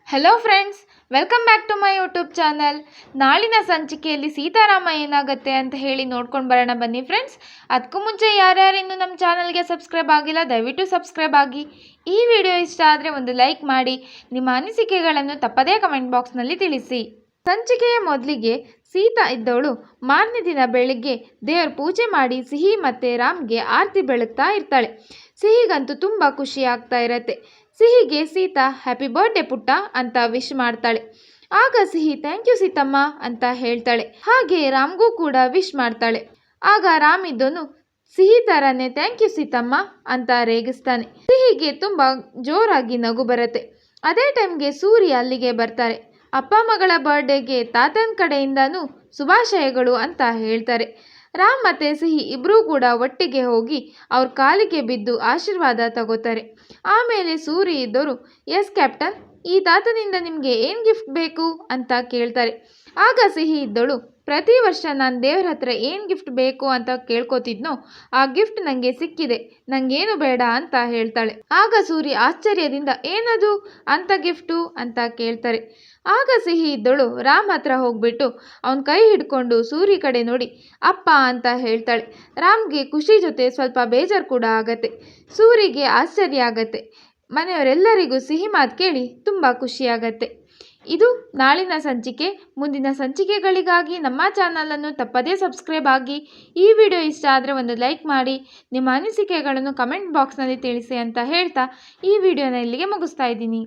Hello friends, welcome back to my YouTube channel. ನಾಳಿನ ಸಂಚಿಕೆಯಲ್ಲಿ ಸೀತಾರಾಮ ಏನಾಗುತ್ತೆ ಅಂತ ಹೇಳಿ ನೋಡ್ಕೊಂಡು ಬರೋಣ ಬನ್ನಿ ಫ್ರೆಂಡ್ಸ್. ಅದಕ್ಕೂ ಮುಂಚೆ ಯಾರ್ಯಾರು ಇನ್ನೂ ನಮ್ಮ ಚಾನಲ್ಗೆ ಸಬ್ಸ್ಕ್ರೈಬ್ ಆಗಿಲ್ಲ ದಯವಿಟ್ಟು ಸಬ್ಸ್ಕ್ರೈಬ್ ಆಗಿ. ಈ ವಿಡಿಯೋ ಇಷ್ಟ ಆದರೆ ಒಂದು ಲೈಕ್ ಮಾಡಿ, ನಿಮ್ಮ ಅನಿಸಿಕೆಗಳನ್ನು ತಪ್ಪದೇ ಕಮೆಂಟ್ ಬಾಕ್ಸ್ನಲ್ಲಿ ತಿಳಿಸಿ. ಸಂಚಿಕೆಯ ಮೊದಲಿಗೆ ಸೀತಾ ಇದ್ದವಳು ಮಾರನೇ ದಿನ ಬೆಳಿಗ್ಗೆ ದೇವ್ರ ಪೂಜೆ ಮಾಡಿ ಸಿಹಿ ಮತ್ತು ರಾಮ್ಗೆ ಆರತಿ ಬೆಳಗ್ತಾ ಇರ್ತಾಳೆ. ಸಿಹಿಗಂತೂ ತುಂಬ ಖುಷಿ ಆಗ್ತಾ ಇರತ್ತೆ. ಸಿಹಿಗೆ ಸೀತಾ ಹ್ಯಾಪಿ ಬರ್ಡೇ ಪುಟ್ಟ ಅಂತ ವಿಶ್ ಮಾಡ್ತಾಳೆ. ಆಗ ಸಿಹಿ ಥ್ಯಾಂಕ್ ಯು ಸೀತಮ್ಮ ಅಂತ ಹೇಳ್ತಾಳೆ. ಹಾಗೆ ರಾಮ್ಗೂ ಕೂಡ ವಿಶ್ ಮಾಡ್ತಾಳೆ. ಆಗ ರಾಮ್ ಇದ್ದವನು ಸಿಹಿ ಥರನೇ ಥ್ಯಾಂಕ್ ಯು ಸೀತಮ್ಮ ಅಂತ ರೇಗಿಸ್ತಾನೆ. ಸಿಹಿಗೆ ತುಂಬ ಜೋರಾಗಿ ನಗು ಬರುತ್ತೆ. ಅದೇ ಟೈಮ್ಗೆ ಸೂರ್ಯ ಅಲ್ಲಿಗೆ ಬರ್ತಾರೆ. ಅಪ್ಪ ಮಗಳ ಬರ್ಡೇಗೆ ತಾತನ ಕಡೆಯಿಂದನೂ ಶುಭಾಶಯಗಳು ಅಂತ ಹೇಳ್ತಾರೆ. ರಾಮ್ ಮತ್ತು ಸಿಹಿ ಇಬ್ಬರೂ ಕೂಡ ಒಟ್ಟಿಗೆ ಹೋಗಿ ಅವ್ರ ಕಾಲಿಗೆ ಬಿದ್ದು ಆಶೀರ್ವಾದ ತಗೋತಾರೆ. ಆಮೇಲೆ ಸೂರ್ಯ ಇದ್ದವರು ಎಸ್ ಕ್ಯಾಪ್ಟನ್, ಈ ತಾತನಿಂದ ನಿಮಗೆ ಏನು ಗಿಫ್ಟ್ ಬೇಕು ಅಂತ ಕೇಳ್ತಾರೆ. ಆಗ ಸಿಹಿ ಇದ್ದವಳು ಪ್ರತಿ ವರ್ಷ ನಾನು ದೇವ್ರ ಹತ್ರ ಏನು ಗಿಫ್ಟ್ ಬೇಕು ಅಂತ ಕೇಳ್ಕೊತಿದ್ನೋ ಆ ಗಿಫ್ಟ್ ನನಗೆ ಸಿಕ್ಕಿದೆ, ನನಗೇನು ಬೇಡ ಅಂತ ಹೇಳ್ತಾಳೆ. ಆಗ ಸೂರ್ಯ ಆಶ್ಚರ್ಯದಿಂದ ಏನದು ಅಂತ ಗಿಫ್ಟು ಅಂತ ಕೇಳ್ತಾರೆ. ಆಗ ಸಿಹಿ ಇದ್ದವಳು ರಾಮ್ ಹತ್ರ ಹೋಗ್ಬಿಟ್ಟು ಅವನ ಕೈ ಹಿಡ್ಕೊಂಡು ಸೂರ್ಯ ಕಡೆ ನೋಡಿ ಅಪ್ಪ ಅಂತ ಹೇಳ್ತಾಳೆ. ರಾಮ್ಗೆ ಖುಷಿ ಜೊತೆ ಸ್ವಲ್ಪ ಬೇಜಾರು ಕೂಡ ಆಗತ್ತೆ. ಸೂರ್ಯಗೆ ಆಶ್ಚರ್ಯ ಆಗತ್ತೆ. ಮನೆಯವರೆಲ್ಲರಿಗೂ ಸಿಹಿ ಮಾತು ಕೇಳಿ ತುಂಬ ಖುಷಿಯಾಗತ್ತೆ. ಇದು ನಾಳಿನ ಸಂಚಿಕೆ. ಮುಂದಿನ ಸಂಚಿಕೆಗಳಿಗಾಗಿ ನಮ್ಮ ಚಾನಲನ್ನು ತಪ್ಪದೇ ಸಬ್ಸ್ಕ್ರೈಬ್ ಆಗಿ. ಈ ವಿಡಿಯೋ ಇಷ್ಟ ಆದರೆ ಒಂದು ಲೈಕ್ ಮಾಡಿ, ನಿಮ್ಮ ಅನಿಸಿಕೆಗಳನ್ನು ಕಮೆಂಟ್ ಬಾಕ್ಸ್ನಲ್ಲಿ ತಿಳಿಸಿ ಅಂತ ಹೇಳ್ತಾ ಈ ವಿಡಿಯೋನ ಇಲ್ಲಿಗೆ ಮುಗಿಸ್ತಾ ಇದ್ದೀನಿ.